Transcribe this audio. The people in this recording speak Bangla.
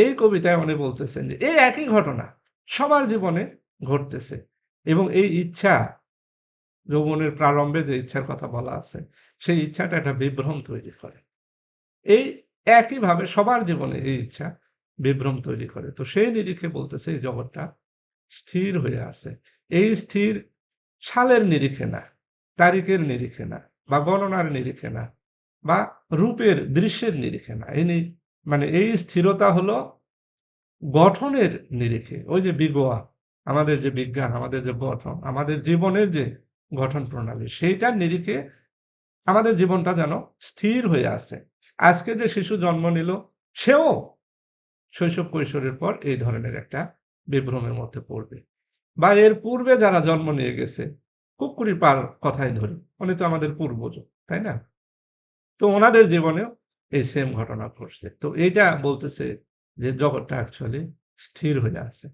এই কবিতায় উনি বলতেছেন যে এই একই ঘটনা সবার জীবনে ঘটতেছে এবং এই ইচ্ছা যৌবনের প্রারম্ভে যে ইচ্ছার কথা বলা আছে, সেই ইচ্ছাটা একটা বিভ্রম তৈরি করে। এই একইভাবে সবার জীবনে এই ইচ্ছা বিভ্রম তৈরি করে। তো সেই নিরিখে বলতেছে এই জগৎটা স্থির হয়ে আছে। এই স্থির সালের নিরিখে না, তারিখের নিরিখে না, বা গণনার নিরিখে না, বা রূপের দৃশ্যের নিরিখে না। মানে এই স্থিরতা হলো গঠনের নিরিখে। ওই যে বিগোয়া, আমাদের যে বিজ্ঞান, আমাদের যে গঠন, আমাদের জীবনের যে গঠন প্রণালী, সেইটার নিরিখে আমাদের জীবনটা যেন স্থির হয়ে আছে। আজকে যে শিশু জন্ম নিল, সেও শৈশব কৈশোরের পর এই ধরনের একটা বিভ্রমের মধ্যে পড়বে। বা এর পূর্বে যারা জন্ম নিয়ে গেছে, কুক্কুরি পার কথাই ধরি, উনি তো আমাদের পূর্বজ, তাই না? তো ওনাদের জীবনেও এই সেম ঘটনা ঘটছে। তো এইটা বলতেছে যে জগৎটা অ্যাকচুয়ালি স্থির হয়ে আছে।